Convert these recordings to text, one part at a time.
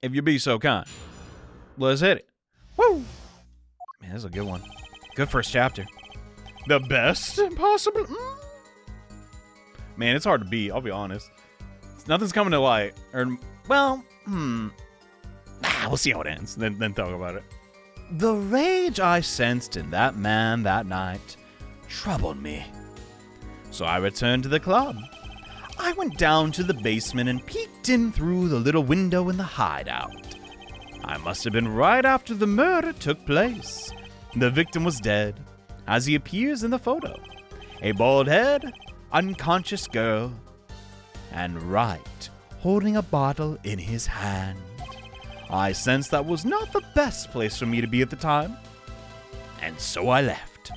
if you'd be so kind. Let's hit it. Woo! Man, this is a good one. Good first chapter. The best possible? Man, it's hard to beat, I'll be honest. Nothing's coming to light. We'll see how it ends, then talk about it. The rage I sensed in that man that night troubled me. So I returned to the club. I went down to the basement and peeked in through the little window in the hideout. I must have been right after the murder took place. The victim was dead, as he appears in the photo. A bald head, unconscious girl, and Wright holding a bottle in his hand. I sensed that was not the best place for me to be at the time, and so I left.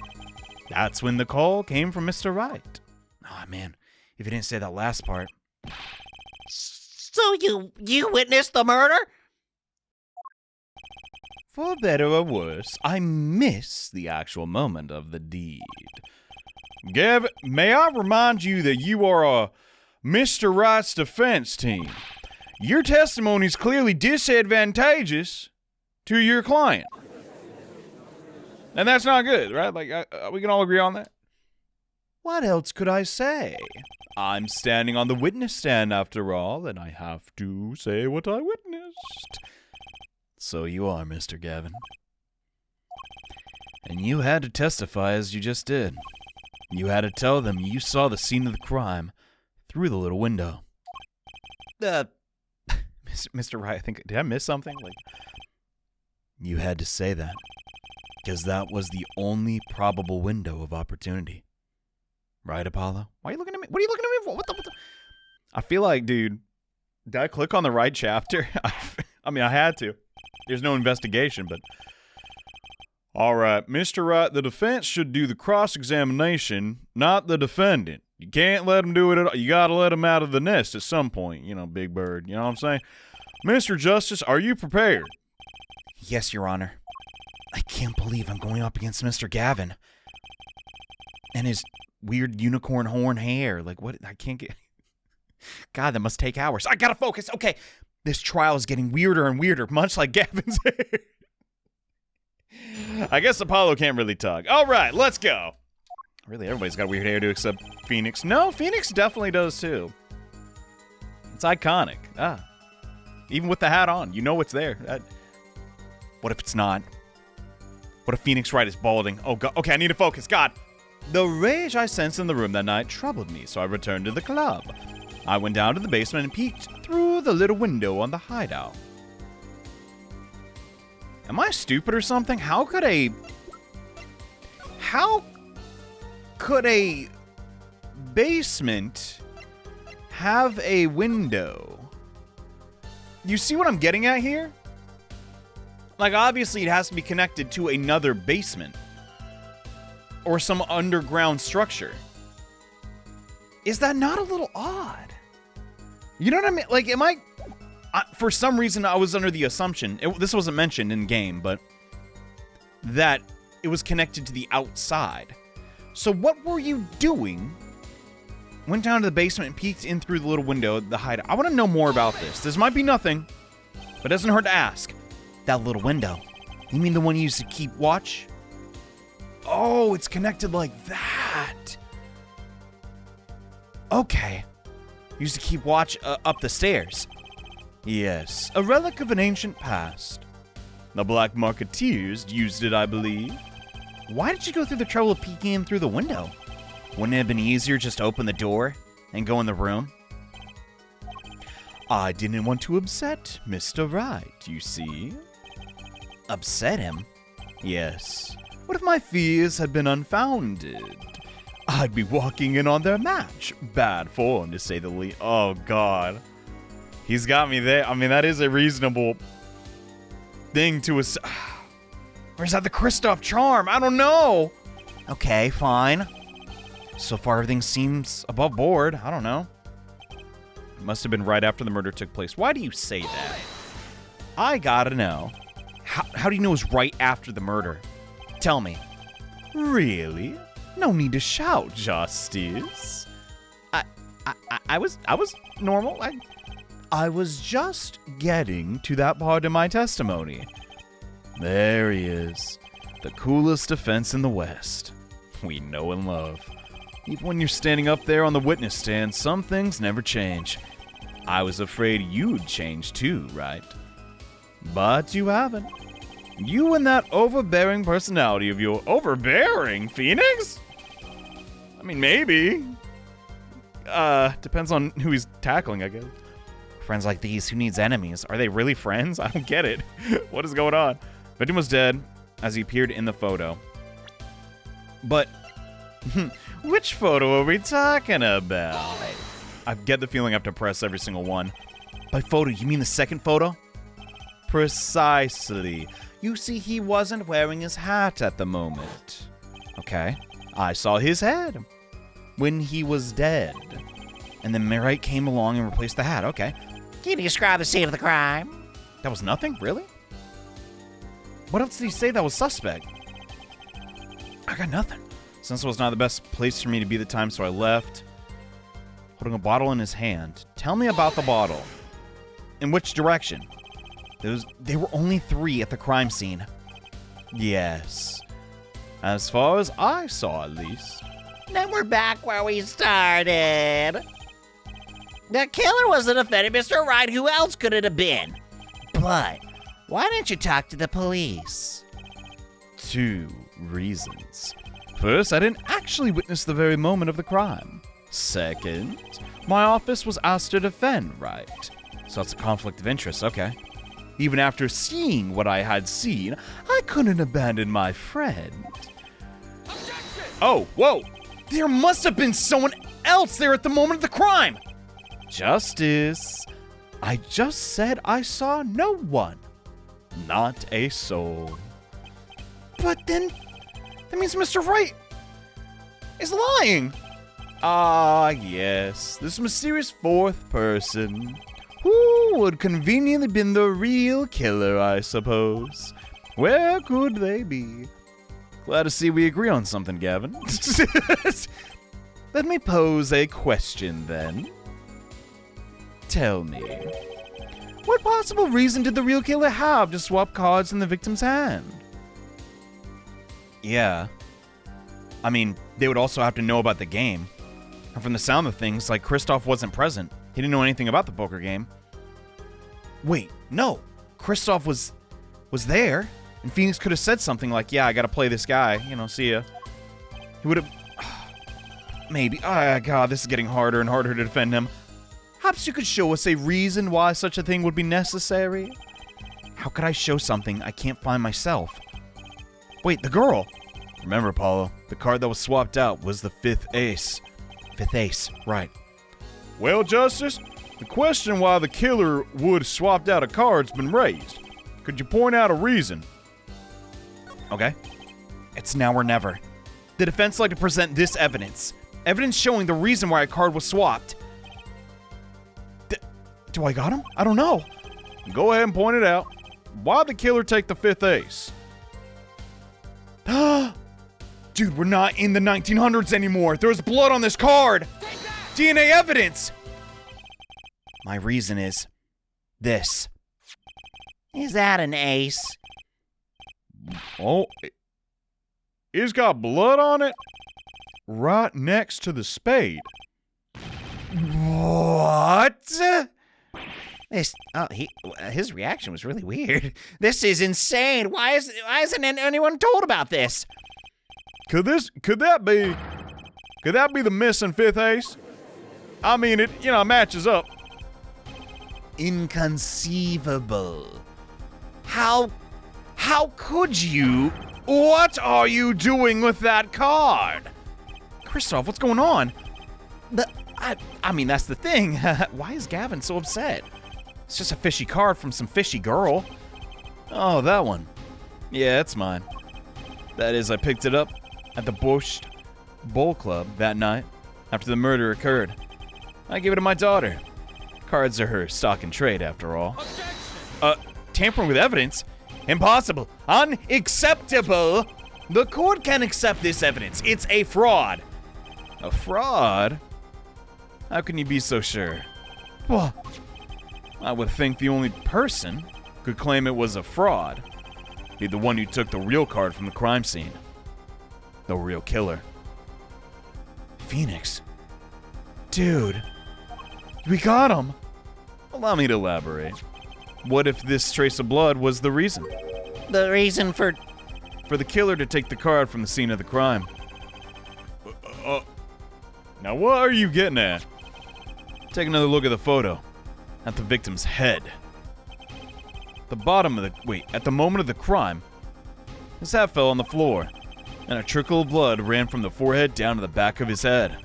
That's when the call came from Mr. Wright. Oh man, if you didn't say that last part. So you witnessed the murder? For better or worse, I miss the actual moment of the deed. Gavin, may I remind you that you are Mr. Wright's defense team. Your testimony is clearly disadvantageous to your client. And that's not good, right? We can all agree on that? What else could I say? I'm standing on the witness stand after all, and I have to say what I witnessed. So you are, Mr. Gavin. And you had to testify as you just did. You had to tell them you saw the scene of the crime through the little window. Mr. Wright, did I miss something? You had to say that, because that was the only probable window of opportunity. Right, Apollo? Why are you looking at me? What are you looking at me for? What the? I feel like, dude, did I click on the right chapter? I mean, I had to. There's no investigation, but... All right, Mr. Wright, the defense should do the cross-examination, not the defendant. You can't let him do it at all. You gotta let him out of the nest at some point, Big Bird. You know what I'm saying? Mr. Justice, are you prepared? Yes, Your Honor. I can't believe I'm going up against Mr. Gavin. And his weird unicorn horn hair. What? I can't get... God, that must take hours. I gotta focus. Okay. This trial is getting weirder and weirder, much like Gavin's hair. I guess Apollo can't really talk. All right, let's go. Really, everybody's got weird hairdo except Phoenix. No, Phoenix definitely does too. It's iconic. Even with the hat on, you know it's there. What if it's not? What if Phoenix Wright is balding? Oh, God. Okay, I need to focus. God. The rage I sensed in the room that night troubled me, so I returned to the club. I went down to the basement and peeked through the little window on the hideout. Am I stupid or something? How could a basement have a window? You see what I'm getting at here? Obviously it has to be connected to another basement or some underground structure. Is that not a little odd? You know what I mean? For some reason, I was under the assumption, this wasn't mentioned in game, but that it was connected to the outside. So what were you doing? Went down to the basement and peeked in through the little window, the hideout. I want to know more about this. This might be nothing, but it doesn't hurt to ask. That little window. You mean the one you used to keep watch? Oh, it's connected like that. Okay. Used to keep watch up the stairs. Yes, a relic of an ancient past. The Black Marketeers used it, I believe. Why did you go through the trouble of peeking in through the window? Wouldn't it have been easier just to open the door and go in the room? I didn't want to upset Mr. Wright, you see. Upset him? Yes. What if my fears had been unfounded? I'd be walking in on their match. Bad form, to say the least. Oh, God. He's got me there. I mean, that is a reasonable thing to assume. Or is that the Kristoff charm? I don't know. Okay, fine. So far, everything seems above board. I don't know. It must have been right after the murder took place. Why do you say that? I gotta know. How do you know it was right after the murder? Tell me. Really? No need to shout, Justice. I was normal. I was just getting to that part of my testimony. There he is, the coolest defense in the West. We know and love. Even when you're standing up there on the witness stand, some things never change. I was afraid you'd change too, right? But you haven't. You and that overbearing personality of yours. Overbearing, Phoenix? I mean, maybe. Depends on who he's tackling, I guess. Friends like these, who needs enemies? Are they really friends? I don't get it. What is going on? Victim was dead as he appeared in the photo. But, which photo are we talking about? I get the feeling I have to press every single one. By photo, you mean the second photo? Precisely. You see, he wasn't wearing his hat at the moment. Okay. I saw his head when he was dead. And then Merite came along and replaced the hat. Okay. Can you describe the scene of the crime? That was nothing? Really? What else did he say that was suspect? I got nothing. Since it was not the best place for me to be at the time, so I left. Holding a bottle in his hand. Tell me about the bottle. In which direction? There were only 3 at the crime scene. Yes. As far as I saw, at least. Then we're back where we started. The killer was the defendant, Mr. Wright. Who else could it have been? But why didn't you talk to the police? 2 reasons. First, I didn't actually witness the very moment of the crime. Second, my office was asked to defend, right? So that's a conflict of interest, okay. Even after seeing what I had seen, I couldn't abandon my friend. Objection! Oh, whoa! There must have been someone else there at the moment of the crime! Justice. I just said I saw no one. Not a soul. But then, that means Mr. Wright is lying. Ah, yes, this mysterious 4th person. Who would conveniently been the real killer, I suppose? Where could they be? Glad to see we agree on something, Gavin. Let me pose a question, then. Tell me, what possible reason did the real killer have to swap cards in the victim's hand? Yeah. I mean, they would also have to know about the game. And from the sound of things, like Kristoff wasn't present. He didn't know anything about the poker game. Wait, no. Kristoff was there, and Phoenix could have said something like, yeah, I gotta play this guy, see ya. He would have... Maybe. Oh, God, this is getting harder and harder to defend him. Perhaps you could show us a reason why such a thing would be necessary? How could I show something I can't find myself? Wait, the girl! Remember, Apollo, the card that was swapped out was the 5th ace. 5th ace, right. Well, Justice, the question why the killer would have swapped out a card's been raised. Could you point out a reason? Okay. It's now or never. The defense like to present this evidence. Evidence showing the reason why a card was swapped. Do I got him? I don't know. Go ahead and point it out. Why'd the killer take the 5th ace? Dude, we're not in the 1900s anymore. There's blood on this card. DNA evidence. My reason is this. Is that an ace? Oh, it's got blood on it right next to the spade. What? His reaction was really weird. This is insane. Why isn't anyone told about this? Could that be the missing 5th ace? I mean, it matches up. Inconceivable. How could you? What are you doing with that card? Kristoff, what's going on? I mean, that's the thing. Why is Gavin so upset? It's just a fishy card from some fishy girl. Oh, that one. Yeah, it's mine. That is, I picked it up at the Bush Bowl Club that night after the murder occurred. I gave it to my daughter. Cards are her stock and trade, after all. Tampering with evidence? Impossible. Unacceptable. The court can't accept this evidence. It's a fraud. A fraud? How can you be so sure? Well, I would think the only person could claim it was a fraud be the one who took the real card from the crime scene. The real killer. Phoenix. Dude. We got him. Allow me to elaborate. What if this trace of blood was the reason? The reason for the killer to take the card from the scene of the crime. Now what are you getting at? Take another look at the photo. At the victim's head. At the moment of the crime, his hat fell on the floor, and a trickle of blood ran from the forehead down to the back of his head.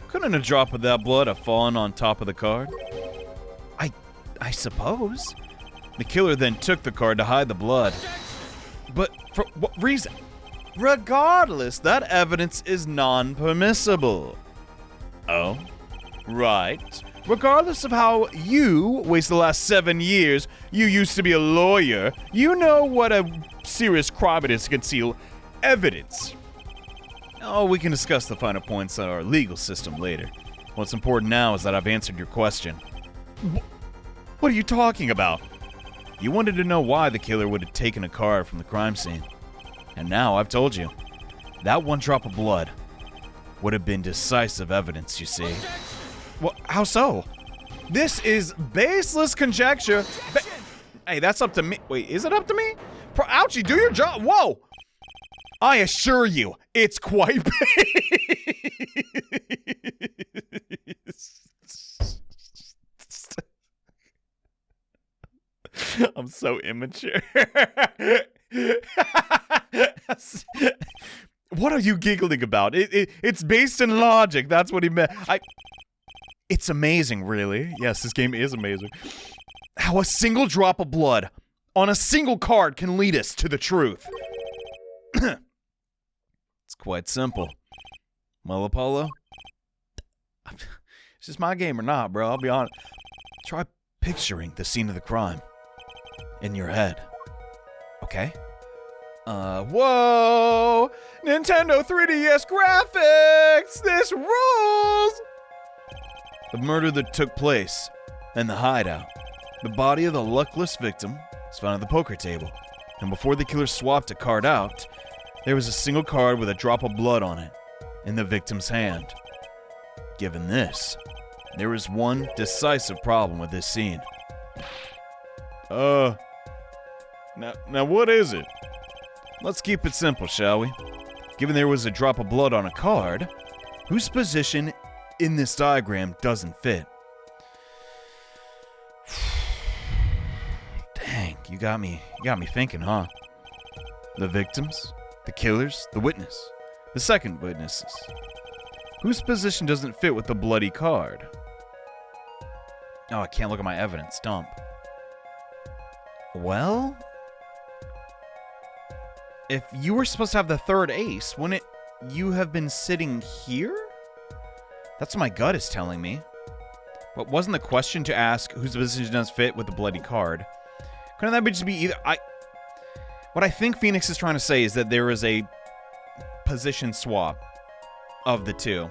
Couldn't a drop of that blood have fallen on top of the card? I suppose. The killer then took the card to hide the blood. But for what reason? Regardless, that evidence is non-permissible. Oh? Right. Regardless of how you waste the last 7 years, you used to be a lawyer, you know what a serious crime it is to conceal evidence. Oh, we can discuss the finer points of our legal system later. What's important now is that I've answered your question. What are you talking about? You wanted to know why the killer would have taken a card from the crime scene. And now I've told you. That one drop of blood would have been decisive evidence, you see. Well, how so? This is baseless conjecture. Hey, that's up to me. Wait, is it up to me? Ouchie, do your job. Whoa! I assure you, it's quite I'm so immature. What are you giggling about? It's based in logic. That's what he meant. It's amazing, really. Yes, this game is amazing. How a single drop of blood on a single card can lead us to the truth. It's quite simple. Well, Apollo, is this my game or not, bro? I'll be honest. Try picturing the scene of the crime in your head. Okay? Whoa! Nintendo 3DS graphics! This rules! The murder that took place in the hideout. The body of the luckless victim was found at the poker table. And before the killer swapped a card out, there was a single card with a drop of blood on it in the victim's hand. Given this, there is one decisive problem with this scene. Now what is it? Let's keep it simple, shall we? Given there was a drop of blood on a card, whose position in this diagram doesn't fit? Dang, you got me thinking, huh? The victims, the killers, the witness, the second witnesses. Whose position doesn't fit with the bloody card? Oh, I can't look at my evidence. Dump. Well, if you were supposed to have the third ace, wouldn't you have been sitting here? That's what my gut is telling me. But wasn't the question to ask whose position does fit with the bloody card? Couldn't that just be either? What I think Phoenix is trying to say is that there is a position swap of the two.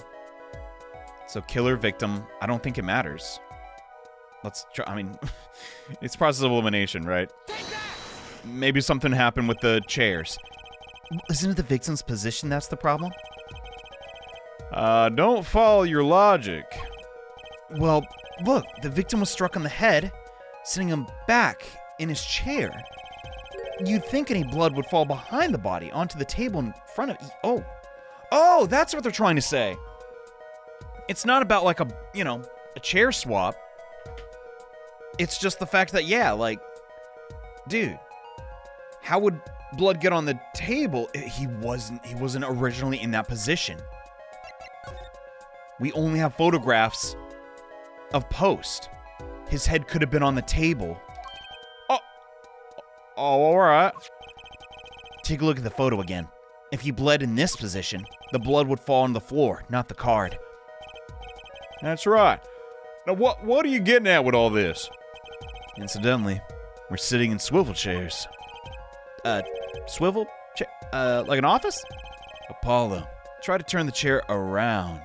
So killer, victim, I don't think it matters. Let's try, I mean, it's process of elimination, right? Maybe something happened with the chairs. Isn't it the victim's position that's the problem? Don't follow your logic. Well, look, the victim was struck on the head, sending him back in his chair. You'd think any blood would fall behind the body onto the table in front of... Oh, that's what they're trying to say. It's not about like a chair swap. It's just the fact that, yeah, like, dude, how would blood get on the table? He wasn't originally in that position. We only have photographs of post. His head could have been on the table. Oh, all right. Take a look at the photo again. If he bled in this position, the blood would fall on the floor, not the card. That's right. Now, what are you getting at with all this? Incidentally, we're sitting in swivel chairs. Swivel chair? Like an office? Apollo, try to turn the chair around.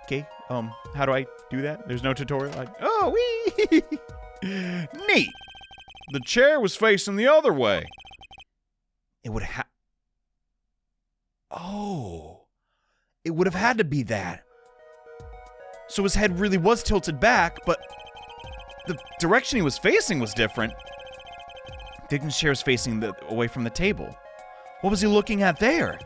Okay, how do I do that? There's no tutorial. Whoa, wee. Neat. The chair was facing the other way. It would have... Oh. It would have had to be that. So his head really was tilted back, but the direction he was facing was different. Victim's chair was facing away from the table. What was he looking at there?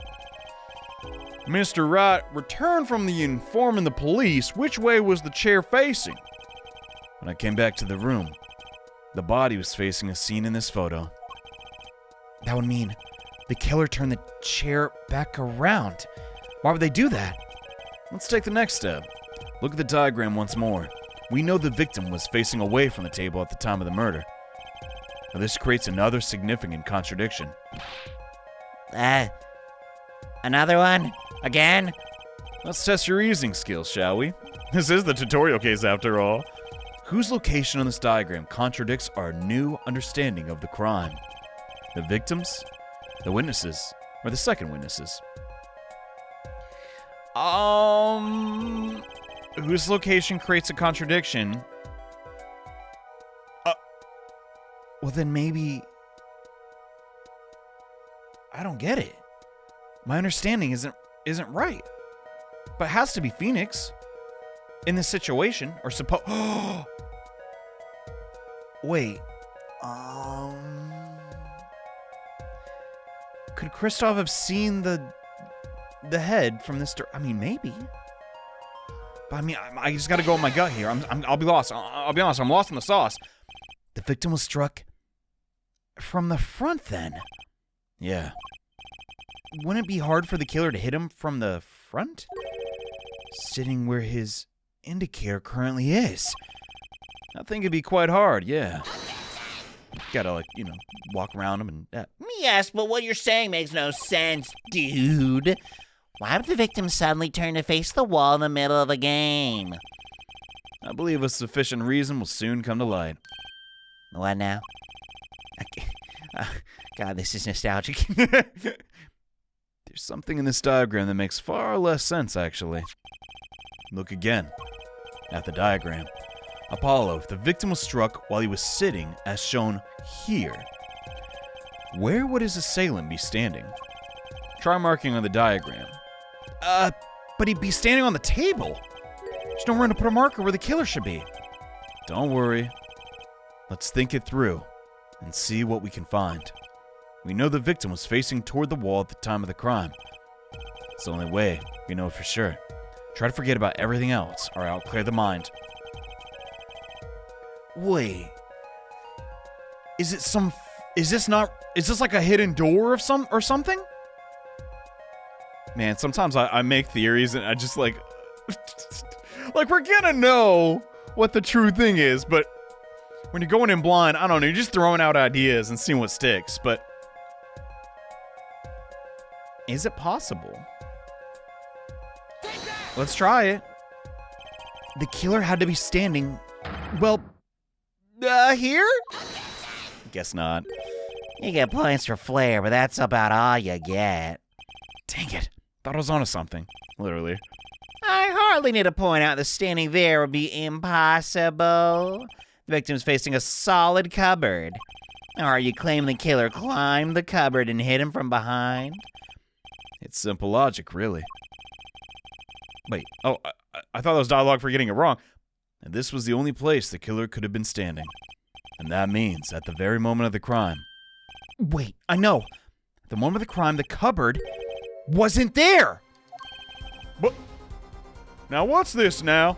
Mr. Wright returned from the informing the police which way was the chair facing. When I came back to the room, the body was facing a scene in this photo. That would mean the killer turned the chair back around. Why would they do that? Let's take the next step. Look at the diagram once more. We know the victim was facing away from the table at the time of the murder. Now this creates another significant contradiction. Another one? Again? Let's test your easing skills, shall we? This is the tutorial case after all. Whose location on this diagram contradicts our new understanding of the crime? The victims, the witnesses, or the second witnesses? Whose location creates a contradiction? Well, then maybe... I don't get it. My understanding isn't right. But it has to be Phoenix. In this situation, or Wait. Could Kristoff have seen the head from this? I mean, maybe. But I mean, I just got to go with my gut here. I'll be lost. I'll be honest. I'm lost in the sauce. The victim was struck from the front, then. Yeah. Wouldn't it be hard for the killer to hit him from the front? Sitting where his indicator currently is. I think it'd be quite hard, yeah. Gotta, walk around him and... Yes, but what you're saying makes no sense, dude. Why would the victim suddenly turn to face the wall in the middle of the game? I believe a sufficient reason will soon come to light. What now? God, this is nostalgic. There's something in this diagram that makes far less sense, actually. Look again at the diagram. Apollo, the victim was struck while he was sitting, as shown here. Where would his assailant be standing? Try marking on the diagram. But he'd be standing on the table. There's no room to put a marker where the killer should be. Don't worry. Let's think it through and see what we can find. We know the victim was facing toward the wall at the time of the crime. It's the only way we know for sure. Try to forget about everything else, or I'll clear the mind. Wait. Is this like a hidden door or something? Man, sometimes I make theories and I just like we're gonna know what the true thing is, but when you're going in blind, I don't know, you're just throwing out ideas and seeing what sticks, but is it possible? Let's try it. The killer had to be standing, here? Guess not. You get points for flair, but that's about all you get. Dang it. Thought I was onto something. Literally. I hardly need to point out that standing there would be impossible. The victim's facing a solid cupboard. Or are you claiming the killer climbed the cupboard and hit him from behind? It's simple logic, really. Wait, I thought that was dialogue for getting it wrong. And this was the only place the killer could have been standing. And that means, at the very moment of the crime... Wait, I know. At the moment of the crime, the cupboard wasn't there! But... Now what's this now?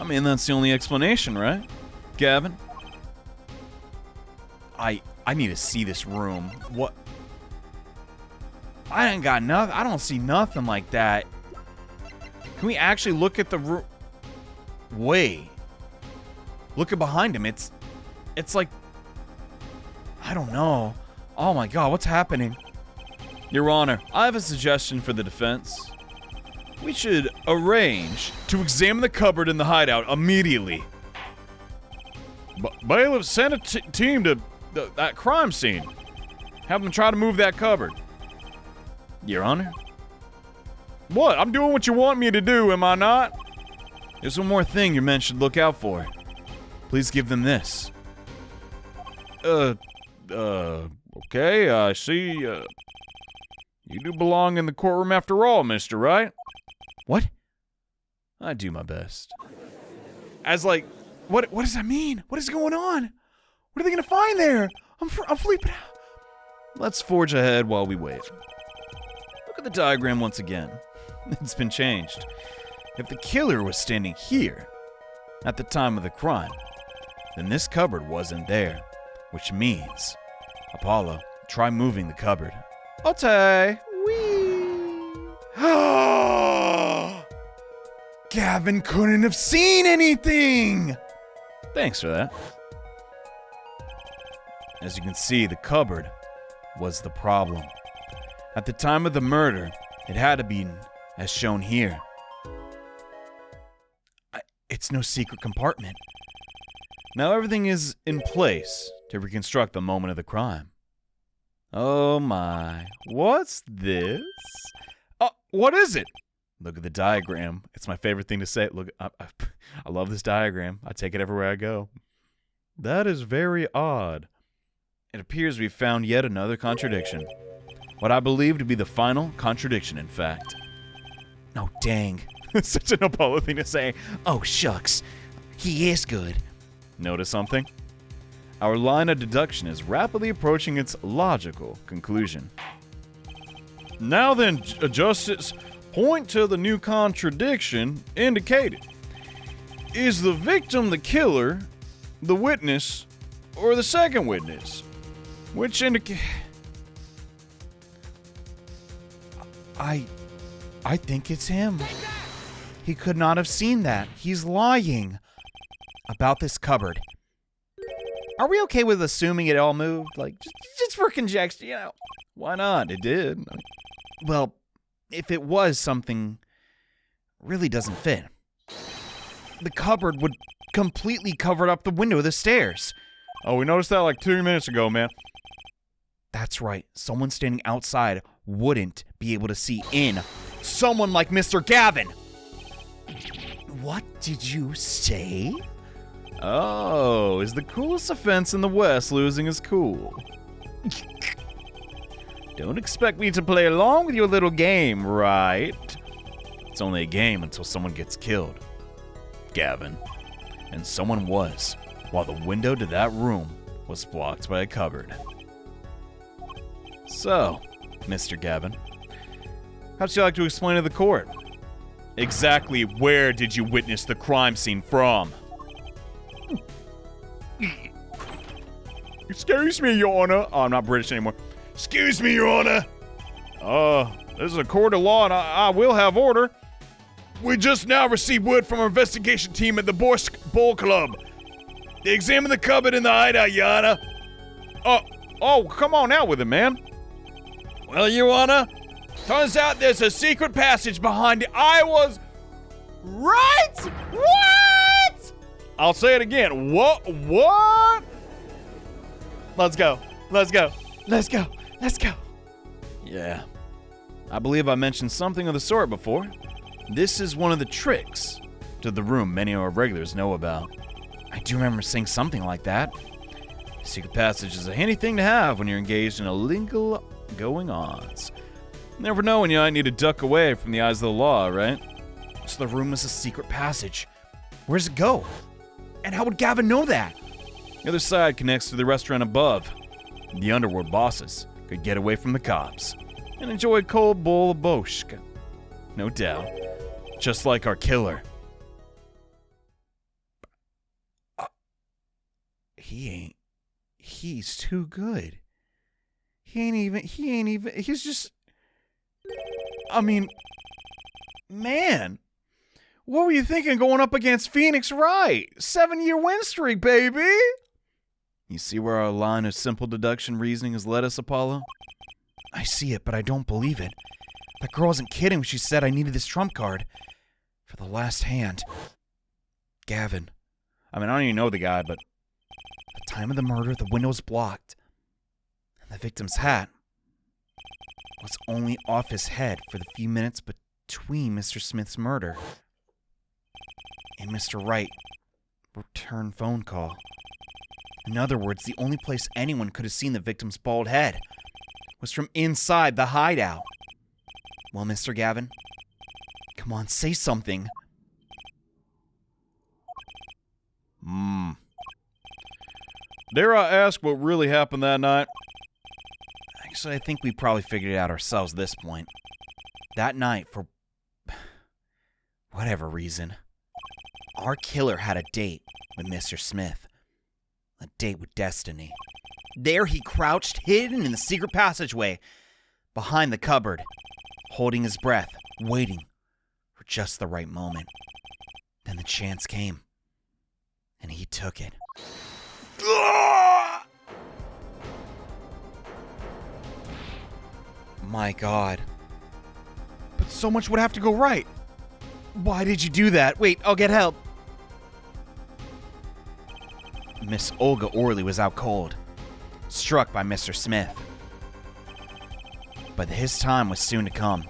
I mean, that's the only explanation, right? Gavin? I need to see this room. What? I ain't got nothing. I don't see nothing like that. Can we actually look at the room? Wait. Look at behind him. It's like... I don't know. Oh my god, what's happening? Your Honor, I have a suggestion for the defense. We should arrange to examine the cupboard in the hideout immediately. Bailiff sent a team to that crime scene. Have them try to move that cupboard. Your Honor? What? I'm doing what you want me to do, am I not? There's one more thing your men should look out for. Please give them this. Okay, I see, you do belong in the courtroom after all, mister, right? What? I do my best. As like, what does that mean? What is going on? What are they gonna find there? I'm flipping out. Let's forge ahead while we wait. Look at the diagram once again. It's been changed. If the killer was standing here at the time of the crime, then this cupboard wasn't there, which means, Apollo, try moving the cupboard. Okay. Whee! Gavin couldn't have seen anything! Thanks for that. As you can see, the cupboard was the problem. At the time of the murder, it had to be as shown here. It's no secret compartment. Now everything is in place to reconstruct the moment of the crime. Oh my, what's this? What is it? Look at the diagram. It's my favorite thing to say. Look, I love this diagram. I take it everywhere I go. That is very odd. It appears we've found yet another contradiction. What I believe to be the final contradiction, in fact. Oh, dang. Such an Apollo thing to say. Oh, shucks. He is good. Notice something? Our line of deduction is rapidly approaching its logical conclusion. Now then, Justice, point to the new contradiction indicated. Is the victim the killer, the witness, or the second witness? Which indicate... I think it's him. He could not have seen that. He's lying. About this cupboard. Are we okay with assuming it all moved? Like, just for conjecture, you know. Why not? It did. Well, if it was something really doesn't fit. The cupboard would completely cover up the window of the stairs. Oh, we noticed that like 2 minutes ago, man. That's right. Someone standing outside wouldn't be able to see in. Someone like Mr. Gavin. What did you say? Oh, is the coolest offense in the West losing his cool? Don't expect me to play along with your little game, right? It's only a game until someone gets killed. Gavin. And someone was, while the window to that room was blocked by a cupboard. So, Mr. Gavin, how'd you like to explain to the court? Exactly where did you witness the crime scene from? Excuse me, Your Honor. Oh, I'm not British anymore. Excuse me, Your Honor. This is a court of law and I will have order. We just now received word from our investigation team at the Bowl Club. They examined the cupboard in the hideout, Your Honor. Oh, come on out with it, man. Well, Your Honor, turns out there's a secret passage behind it. I was right. What? I'll say it again. What? Let's go. Yeah. I believe I mentioned something of the sort before. This is one of the tricks to the room many of our regulars know about. I do remember saying something like that. Secret passage is a handy thing to have when you're engaged in illegal going-ons. Never know when you might need to duck away from the eyes of the law, right? So the room is a secret passage. Where does it go? And how would Gavin know that? The other side connects to the restaurant above. The underworld bosses could get away from the cops and enjoy a cold bowl of borscht. No doubt. Just like our killer. He's too good. He's just... I mean, man. What were you thinking going up against Phoenix Wright? 7-year win streak, baby! You see where our line of simple deduction reasoning has led us, Apollo? I see it, but I don't believe it. That girl wasn't kidding when she said I needed this trump card for the last hand. Gavin. I mean, I don't even know the guy, but at the time of the murder, the window was blocked. And the victim's hat was only off his head for the few minutes between Mr. Smith's murder. and Mr. Wright returned phone call. In other words, the only place anyone could have seen the victim's bald head was from inside the hideout. Well, Mr. Gavin, come on, say something. Dare I ask what really happened that night? Actually, I think we probably figured it out ourselves at this point. That night, for whatever reason, our killer had a date with Mr. Smith. A date with destiny. There he crouched, hidden in the secret passageway, behind the cupboard, holding his breath, waiting for just the right moment. Then the chance came, and he took it. My God. But so much would have to go right. Why did you do that? Wait, I'll get help. Miss Olga Orley was out cold, struck by Mr. Smith. But his time was soon to come.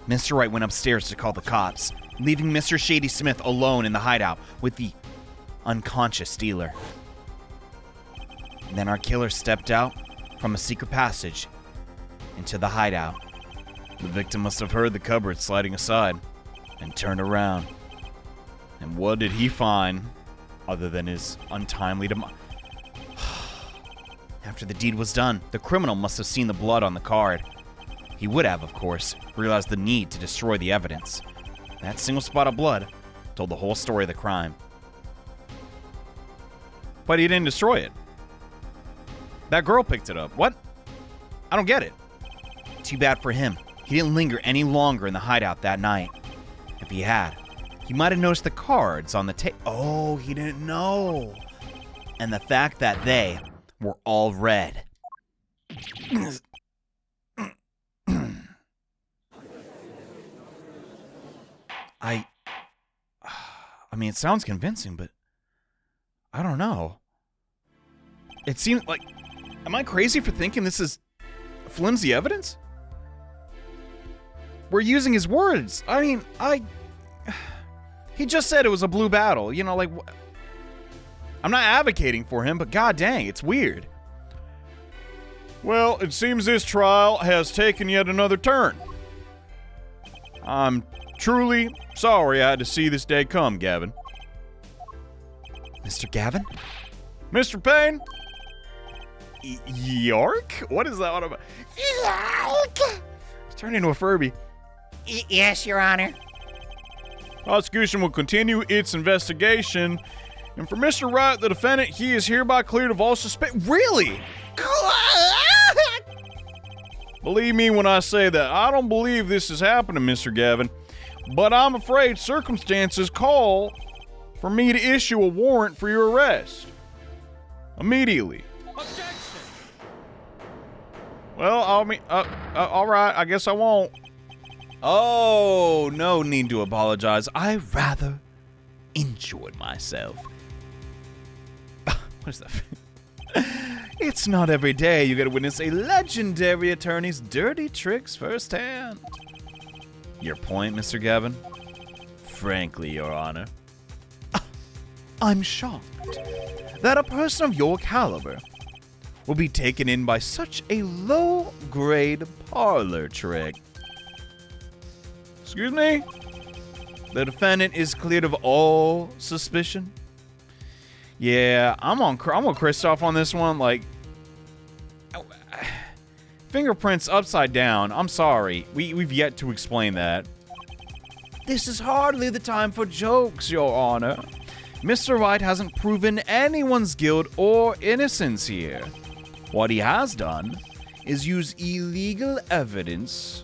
Mr. Wright went upstairs to call the cops, leaving Mr. Shady Smith alone in the hideout with the unconscious dealer. And then our killer stepped out from a secret passage into the hideout. The victim must have heard the cupboard sliding aside and turned around. And what did he find other than his untimely demise? After the deed was done, the criminal must have seen the blood on the card. He would have, of course, realized the need to destroy the evidence. That single spot of blood told the whole story of the crime. But he didn't destroy it. That girl picked it up. What? I don't get it. Too bad for him. He didn't linger any longer in the hideout that night. If he had, he might have noticed the cards on the table. Oh, he didn't know. And the fact that they were all red. I mean, it sounds convincing, but I don't know. It seems like... Am I crazy for thinking this is flimsy evidence? We're using his words. I mean, he just said it was a blue battle. You know, like... I'm not advocating for him, but god dang, it's weird. Well, it seems this trial has taken yet another turn. I'm truly sorry I had to see this day come, Gavin. Mr. Gavin? Mr. Payne? York? What is that one about? York! It's turned into a Furby. Yes, Your Honor. Prosecution will continue its investigation. And for Mr. Wright, the defendant, he is hereby cleared of all suspect. Really? Believe me when I say that. I don't believe this is happening, Mr. Gavin. But I'm afraid circumstances call for me to issue a warrant for your arrest. Immediately. Objection! Well, all right, I guess I won't. Oh, no need to apologize. I rather enjoyed myself. What is that? It's not every day you get to witness a legendary attorney's dirty tricks firsthand. Your point, Mr. Gavin? Frankly, Your Honor, I'm shocked that a person of your caliber will be taken in by such a low-grade parlor trick. Excuse me? The defendant is cleared of all suspicion? Yeah, I'm on Christoph on this one. Like, fingerprints upside down. I'm sorry. We've yet to explain that. This is hardly the time for jokes, Your Honor. Mr. Wright hasn't proven anyone's guilt or innocence here. What he has done is use illegal evidence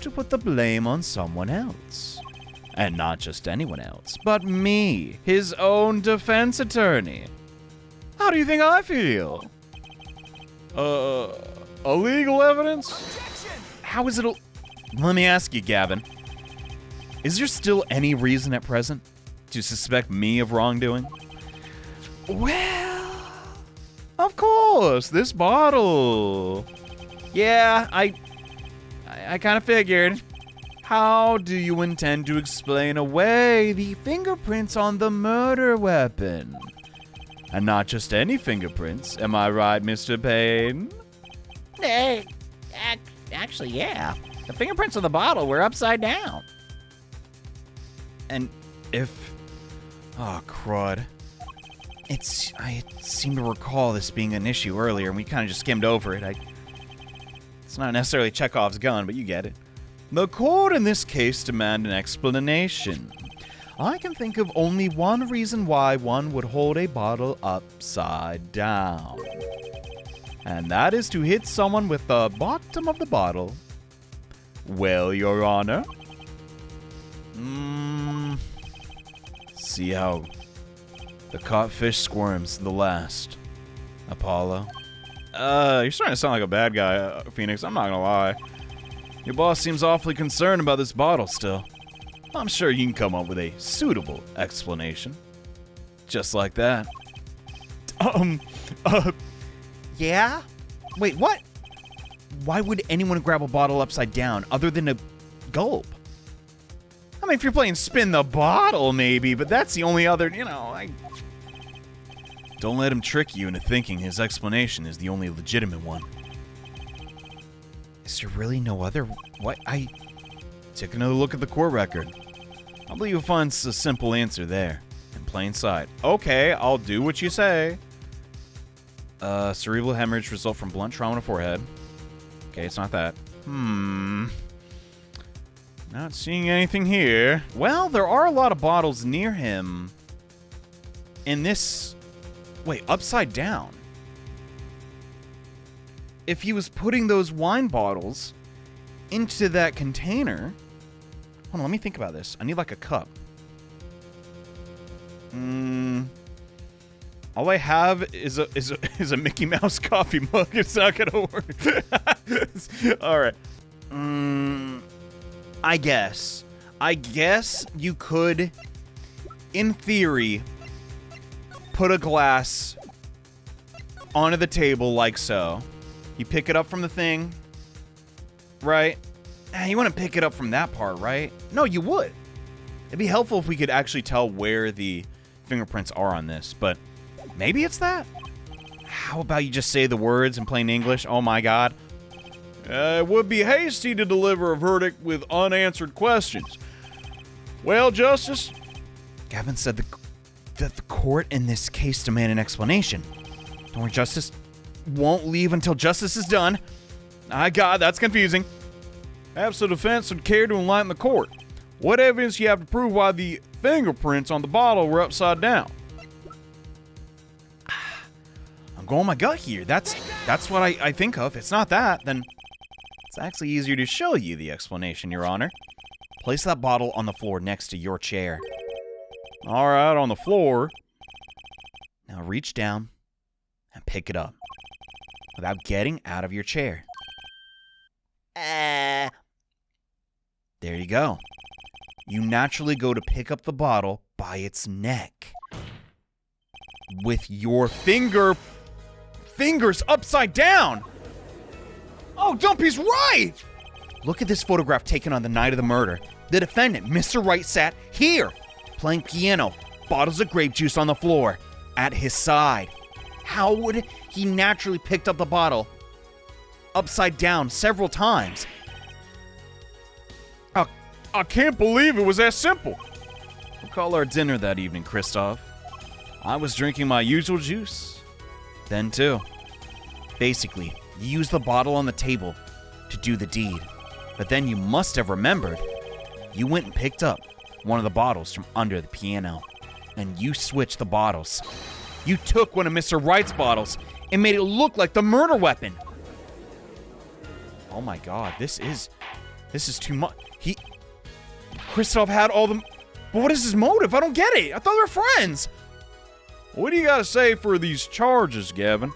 to put the blame on someone else. And not just anyone else, but me, his own defense attorney. How do you think I feel? Illegal evidence? Objection! How is it? Let me ask you, Gavin. Is there still any reason at present to suspect me of wrongdoing? Well, of course, this bottle. Yeah, I kind of figured. How do you intend to explain away the fingerprints on the murder weapon? And not just any fingerprints, am I right, Mr. Payne? Actually, yeah. The fingerprints on the bottle were upside down. And if... Oh, crud. I seem to recall this being an issue earlier, and we kind of just skimmed over it. It's not necessarily Chekhov's gun, but you get it. The court in this case demand an explanation. I can think of only one reason why one would hold a bottle upside down. And that is to hit someone with the bottom of the bottle. Well, Your Honor. See how the caught fish squirms the last. Apollo. You're starting to sound like a bad guy, Phoenix. I'm not gonna lie. Your boss seems awfully concerned about this bottle still. I'm sure you can come up with a suitable explanation. Just like that. Yeah? Wait, what? Why would anyone grab a bottle upside down other than a gulp? I mean, if you're playing spin the bottle, maybe, but that's the only other, Don't let him trick you into thinking his explanation is the only legitimate one. Is there really no other? What? Take another look at the court record. I believe you'll find a simple answer there, in plain sight. Okay, I'll do what you say. Cerebral hemorrhage result from blunt trauma to forehead. Okay, it's not that. Not seeing anything here. Well, there are a lot of bottles near him. In this... Wait, upside down. If he was putting those wine bottles into that container... Hold on, let me think about this. I need like a cup. All I have is a Mickey Mouse coffee mug. It's not gonna work. All right. I guess you could, in theory, put a glass onto the table like so. You pick it up from the thing, right? You wouldn't pick it up from that part, right? No, you would. It'd be helpful if we could actually tell where the fingerprints are on this, but maybe it's that. How about you just say the words in plain English? Oh my God. It would be hasty to deliver a verdict with unanswered questions. Well, Justice? Gavin said that the court in this case demand an explanation. Don't worry, Justice won't leave until justice is done. My God, that's confusing. Perhaps the defense would care to enlighten the court. What evidence do you have to prove why the fingerprints on the bottle were upside down? I'm going my gut here. That's what I think of. If it's not that, then it's actually easier to show you the explanation, Your Honor. Place that bottle on the floor next to your chair. All right, on the floor. Now reach down and pick it up without getting out of your chair. There you go. You naturally go to pick up the bottle by its neck. With your fingers upside down. Oh, Dumpy's right! Look at this photograph taken on the night of the murder. The defendant, Mr. Wright, sat here, playing piano, bottles of grape juice on the floor, at his side. How would he naturally picked up the bottle upside down several times? I can't believe it was that simple. Recall our dinner that evening, Christoph. I was drinking my usual juice. Then too. Basically, you used the bottle on the table to do the deed. But then you must have remembered. You went and picked up one of the bottles from under the piano. And you switched the bottles. You took one of Mr. Wright's bottles and made it look like the murder weapon. Oh my God, this is too much. Christoph had all the... But what is his motive? I don't get it. I thought they were friends. What do you got to say for these charges, Gavin?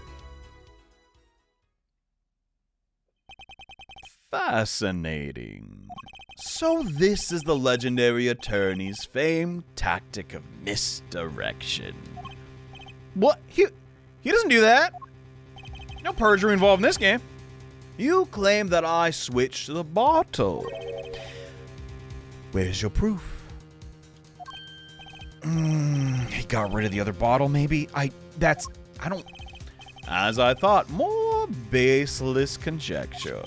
Fascinating. So this is the legendary attorney's famed tactic of misdirection. What? He doesn't do that. No perjury involved in this game. You claim that I switched the bottle. Where's your proof? He got rid of the other bottle, maybe? As I thought, more baseless conjecture.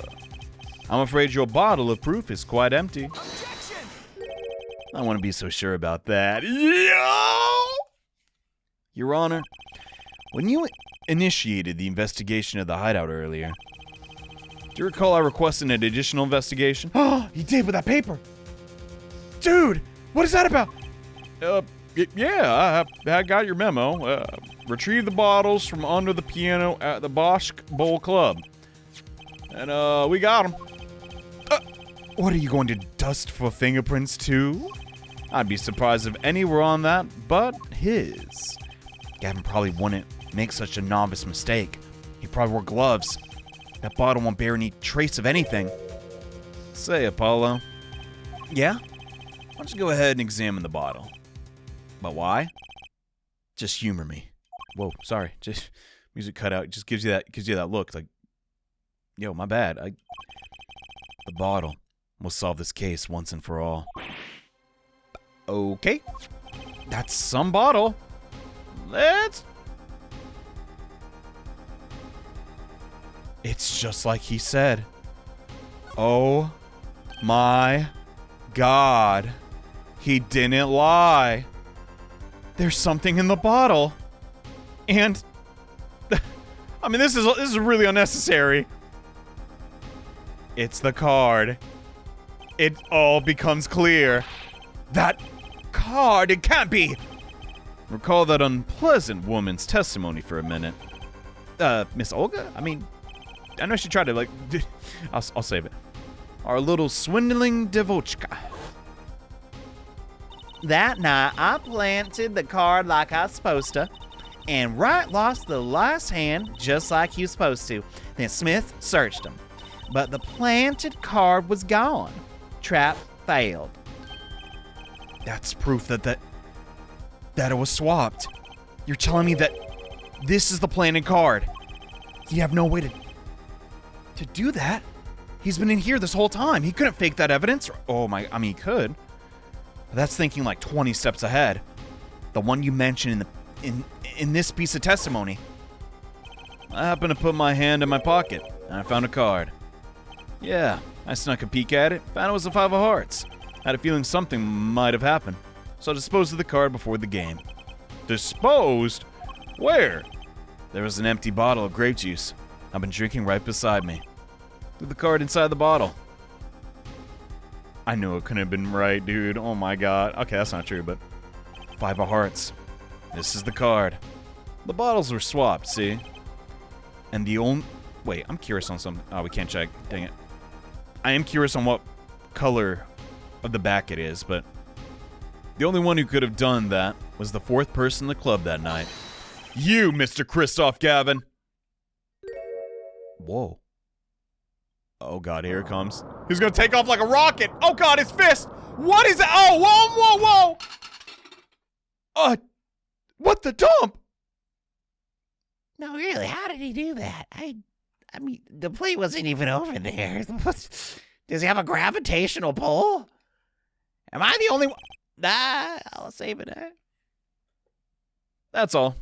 I'm afraid your bottle of proof is quite empty. Objection! I want to be so sure about that. Yo! Your Honor, when you initiated the investigation of the hideout earlier, do you recall I requested an additional investigation? Oh, he did with that paper. Dude, what is that about? Yeah, I got your memo. Retrieve the bottles from under the piano at the Bosch Bowl Club. And, we got them. What are you going to dust for fingerprints too? I'd be surprised if any were on that but his. Gavin probably wouldn't make such a novice mistake. He probably wore gloves. That bottle won't bear any trace of anything. Say, Apollo. Yeah? Why don't you go ahead and examine the bottle? But why? Just humor me. Whoa, sorry. Just music cut out. It just gives you that look. It's like, yo, my bad. The bottle will solve this case once and for all. Okay. That's some bottle. It's just like he said. Oh my God. He didn't lie. There's something in the bottle. And I mean, this is really unnecessary. It's the card. It all becomes clear. That card, it can't be. Recall that unpleasant woman's testimony for a minute. Miss Olga? I mean, I know she tried to, like, I'll save it. Our little swindling devochka. That night, I planted the card like I was supposed to, and Wright lost the last hand just like he was supposed to. Then Smith searched him, but the planted card was gone. Trap failed. That's proof that it was swapped. You're telling me that this is the planted card. You have no way to do that. He's been in here this whole time. He couldn't fake that evidence. He could. But that's thinking like 20 steps ahead. The one you mentioned in this piece of testimony. I happened to put my hand in my pocket, and I found a card. Yeah, I snuck a peek at it, found it was a 5 of hearts. I had a feeling something might have happened, so I disposed of the card before the game. Disposed? Where? There was an empty bottle of grape juice I've been drinking right beside me. Threw the card inside the bottle. I knew it couldn't have been right, dude. Oh my God. Okay, that's not true, but 5 of hearts. This is the card. The bottles were swapped, see? And the only... Wait, I'm curious on something. Oh, we can't check. Dang it. I am curious on what color of the back it is, but the only one who could have done that was the 4th person in the club that night. You, Mr. Christoph Gavin. Whoa. Oh God, here it comes. He's gonna take off like a rocket. Oh God, his fist. What is that? Oh, whoa. What the dump? No, really, how did he do that? I mean, the plate wasn't even over there. Does he have a gravitational pull? Am I the only one? Nah, I'll save it. That's all.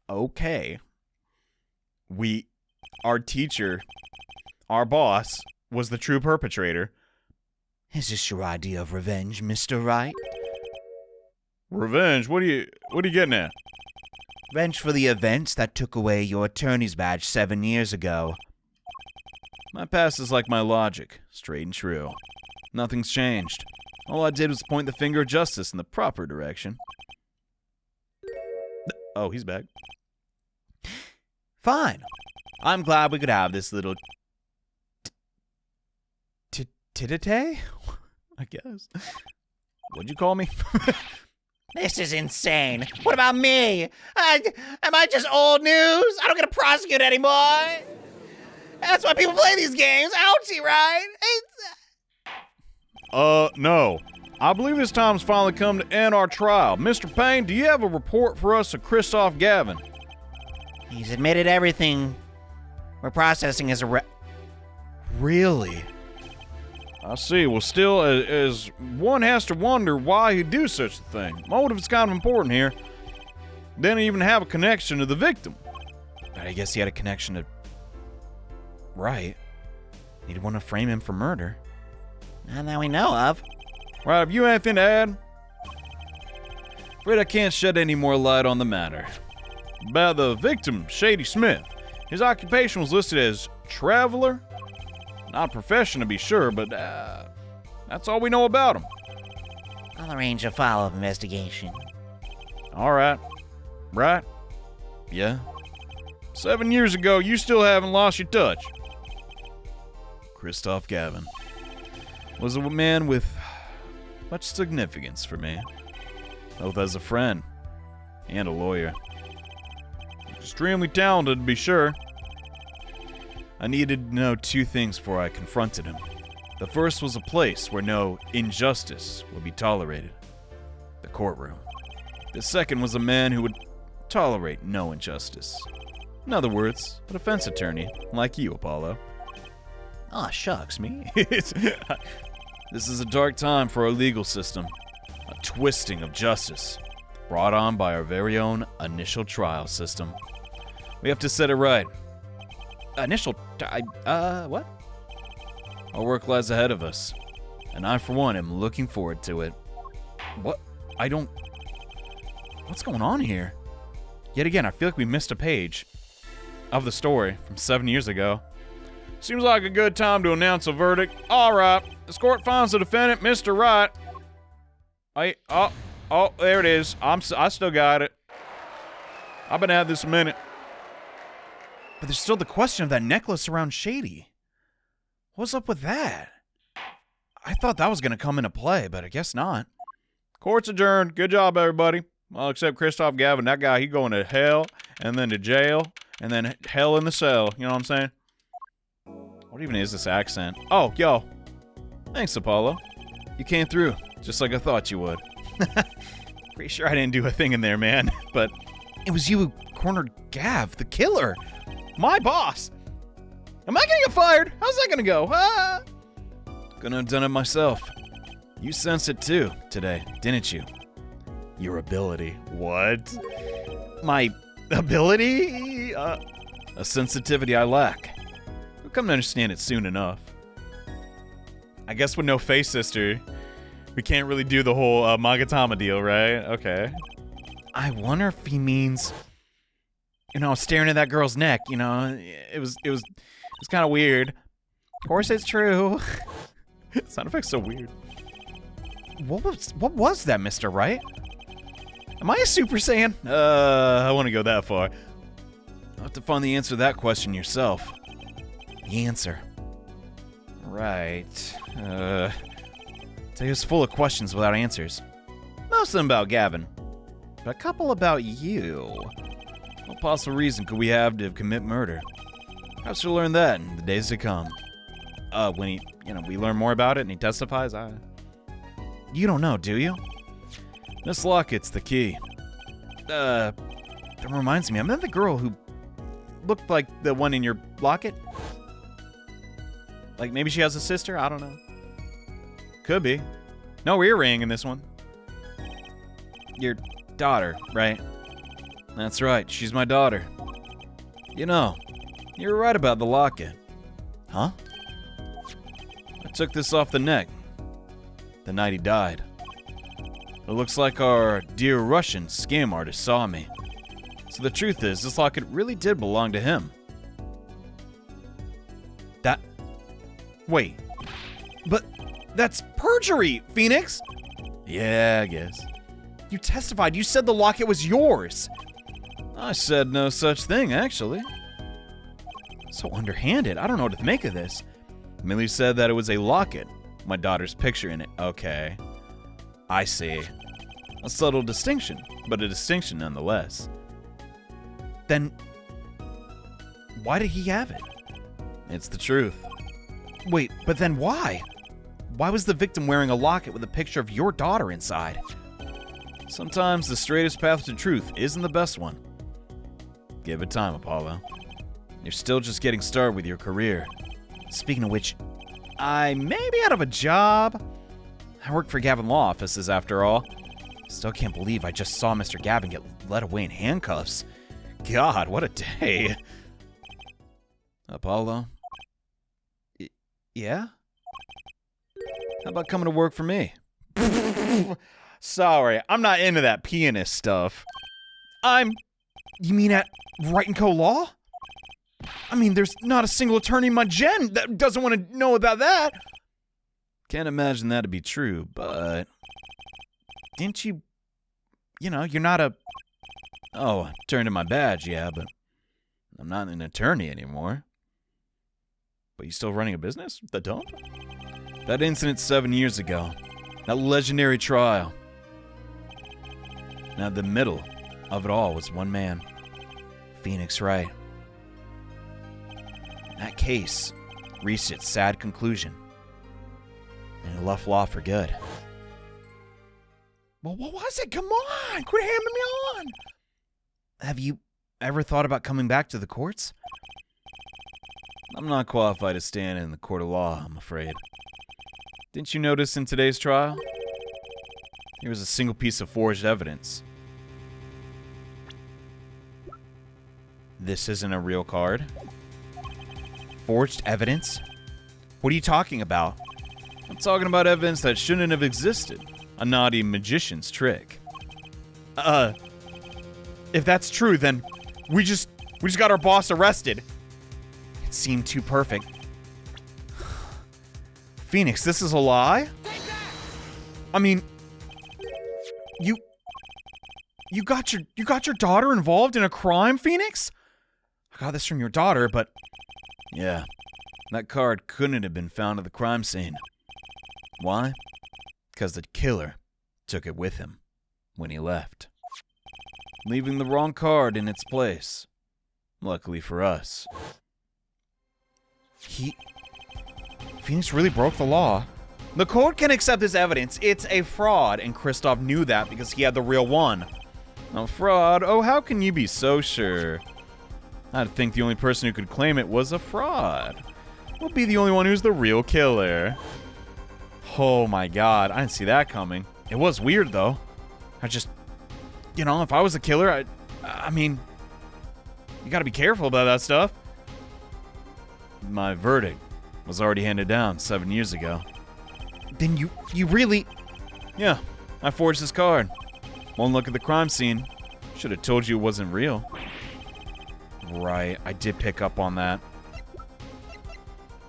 Okay. Our teacher, our boss, was the true perpetrator. Is this your idea of revenge, Mr. Wright? Revenge? What are you getting at? Revenge for the events that took away your attorney's badge 7 years ago. My past is like my logic, straight and true. Nothing's changed. All I did was point the finger of justice in the proper direction. Oh, he's back. Fine. I'm glad we could have this little Titite? I guess. What'd you call me? This is insane. What about me? Am I just old news? I don't get a prosecute anymore. That's why people play these games. Ouchie, right? No. I believe this time's finally come to end our trial. Mr. Payne, do you have a report for us of Christoph Gavin? He's admitted everything. We're processing his Really? I see. Well, still, as one has to wonder why he'd do such a thing. Motive is kind of important here. Didn't even have a connection to the victim. But I guess he had a connection to... Right. He'd want to frame him for murder. Not that we know of. Right, have you anything to add? Afraid I can't shed any more light on the matter. About the victim, Shady Smith. His occupation was listed as traveler. Not a profession to be sure, but that's all we know about him. I'll arrange a follow-up investigation. All right. Right? Yeah. 7 years ago, you still haven't lost your touch. Christoph Gavin Was a man with much significance for me, both as a friend and a lawyer. Extremely talented, to be sure. I needed to know two things before I confronted him. The first was a place where no injustice would be tolerated. The courtroom. The second was a man who would tolerate no injustice. In other words, a defense attorney like you, Apollo. Aw, shucks, me. This is a dark time for our legal system. A twisting of justice, brought on by our very own initial trial system. We have to set it right. What? Our work lies ahead of us, and I, for one, am looking forward to it. What? What's going on here? Yet again, I feel like we missed a page Of the story from 7 years ago. Seems like a good time to announce a verdict. All right, this court finds the defendant, Mr. Wright. There it is. I still got it. I've been at this a minute. But there's still the question of that necklace around Shady. What's up with that? I thought that was going to come into play, but I guess not. Court's adjourned. Good job, everybody. Well, except Christoph Gavin. That guy, he going to hell, and then to jail, and then hell in the cell. You know what I'm saying? What even is this accent? Oh, yo. Thanks, Apollo. You came through, just like I thought you would. Pretty sure I didn't do a thing in there, man. But it was you who cornered Gav, the killer. My boss. Am I gonna get fired? How's that gonna go? Couldn't have done it myself. You sensed it too today, didn't you? Your ability. What? My ability? A sensitivity I lack. You'll come to understand it soon enough. I guess with no face sister, we can't really do the whole Magatama deal, right? Okay. I wonder if he means, staring at that girl's neck. It was kind of weird. Of course, it's true. Sound effects so weird. What was that, Mr. Wright? Am I a Super Saiyan? I want to go that far. You'll have to find the answer to that question yourself. The answer. Right. Today's full of questions without answers. Most of them about Gavin. But a couple about you. What possible reason could we have to commit murder? Perhaps we'll learn that in the days to come. When we learn more about it and he testifies, You don't know, do you? Miss Lockett's the key. That reminds me, I met the girl who looked like the one in your locket. Like maybe she has a sister? I don't know. Could be. No earring in this one. Your daughter, right? That's right, she's my daughter. You know, you were right about the locket. Huh? I took this off the neck the night he died. It looks like our dear Russian scam artist saw me. So the truth is, this locket really did belong to him. Wait. But that's perjury, Phoenix! Yeah, I guess. You testified. You said the locket was yours. I said no such thing, actually. So underhanded. I don't know what to make of this. Millie said that it was a locket. My daughter's picture in it. Okay. I see. A subtle distinction, but a distinction nonetheless. Then, why did he have it? It's the truth. Wait, but then why? Why was the victim wearing a locket with a picture of your daughter inside? Sometimes the straightest path to truth isn't the best one. Give it time, Apollo. You're still just getting started with your career. Speaking of which, I may be out of a job. I work for Gavin Law Offices, after all. Still can't believe I just saw Mr. Gavin get led away in handcuffs. God, what a day. Apollo? Yeah? How about coming to work for me? Sorry, I'm not into that pianist stuff. You mean at Wright & Co. Law? I mean, there's not a single attorney in my gen that doesn't want to know about that. Can't imagine that to be true, but... Didn't you... you're not a... Oh, I turned in my badge, yeah, but... I'm not an attorney anymore. But you still running a business? The dump? That incident 7 years ago. That legendary trial. Now, the middle of it all was one man. Phoenix Wright. That case reached its sad conclusion. And he left law for good. Well, what was it? Come on! Quit hamming me on! Have you ever thought about coming back to the courts? I'm not qualified to stand in the court of law, I'm afraid. Didn't you notice in today's trial? There was a single piece of forged evidence. This isn't a real card. Forged evidence? What are you talking about? I'm talking about evidence that shouldn't have existed. A naughty magician's trick. If that's true, then we just got our boss arrested. It seemed too perfect. Phoenix, this is a lie? I mean, you got your daughter involved in a crime, Phoenix? I got this from your daughter, but yeah, that card couldn't have been found at the crime scene. Why? Because the killer took it with him when he left, leaving the wrong card in its place. Luckily for us. Phoenix really broke the law. The court can accept this evidence. It's a fraud, and Kristoff knew that because he had the real one. A fraud? Oh, how can you be so sure? I'd think the only person who could claim it was a fraud. We'll be the only one who's the real killer. Oh my god, I didn't see that coming. It was weird, though. I just... if I was a killer, I mean... You gotta be careful about that stuff. My verdict was already handed down 7 years ago. Then you really... Yeah, I forged this card. One look at the crime scene. Should have told you it wasn't real. Right, I did pick up on that.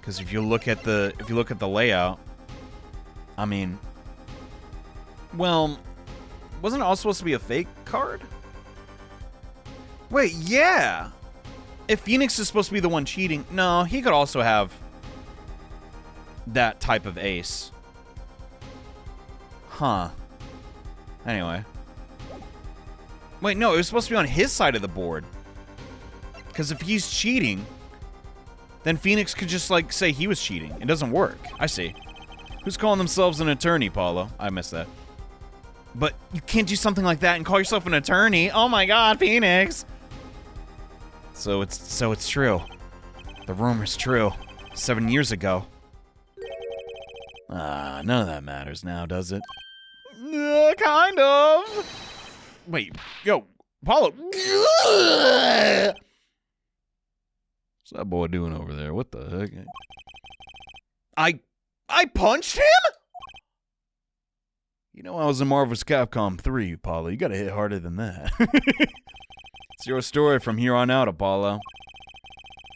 Because if you look at the layout, I mean, well, wasn't it all supposed to be a fake card? Wait, yeah. If Phoenix is supposed to be the one cheating, no, he could also have that type of ace. Huh. Anyway. Wait, no, it was supposed to be on his side of the board. Because if he's cheating, then Phoenix could just, say he was cheating. It doesn't work. I see. Who's calling themselves an attorney, Paulo? I missed that. But you can't do something like that and call yourself an attorney. Oh my god, Phoenix! So it's true. The rumor's true. 7 years ago. None of that matters now, does it? Kind of. Wait, yo, Paulo. What's that boy doing over there? What the heck? I punched him? I was in Marvel's Capcom 3, Apollo. You gotta hit harder than that. It's your story from here on out, Apollo.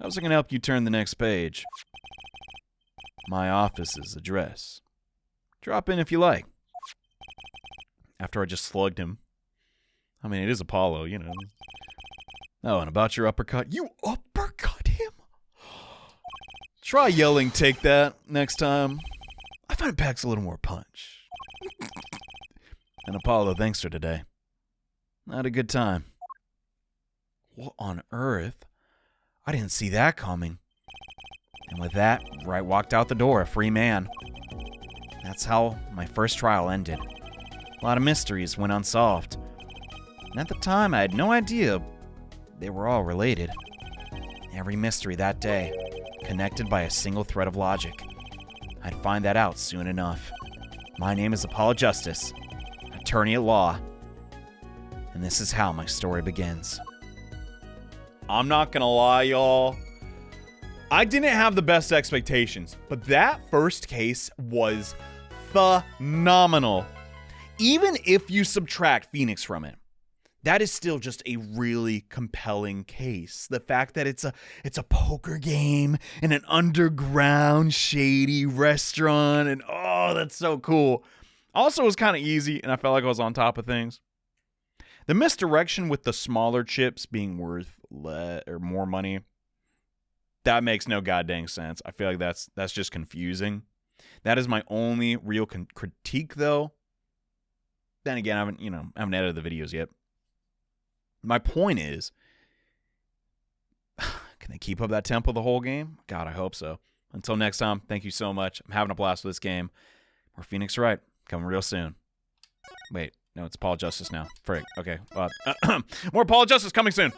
How's it gonna help you turn the next page? My office's address. Drop in if you like. After I just slugged him. I mean, it is Apollo, Oh, and about your uppercut. You uppercut him? Try yelling, take that, next time. I find it packs a little more punch. And Apollo, thanks for today. I had a good time. What on earth? I didn't see that coming. And with that, Wright walked out the door, a free man. That's how my first trial ended. A lot of mysteries went unsolved. And at the time, I had no idea they were all related. Every mystery that day, connected by a single thread of logic. I'd find that out soon enough. My name is Apollo Justice, attorney at law, and this is how my story begins. I'm not gonna lie, y'all. I didn't have the best expectations, but that first case was phenomenal. Even if you subtract Phoenix from it, that is still just a really compelling case. The fact that it's a poker game in an underground shady restaurant, and oh, that's so cool. Also, it was kind of easy, and I felt like I was on top of things. The misdirection with the smaller chips being worth more money, that makes no goddamn sense. I feel like that's just confusing. That is my only real critique, though. Then again, I haven't edited the videos yet. My point is, can they keep up that tempo the whole game? God, I hope so. Until next time, thank you so much. I'm having a blast with this game. More Phoenix Wright coming real soon. Wait, no, it's Paul Justice now. Frick. Okay. More Paul Justice coming soon.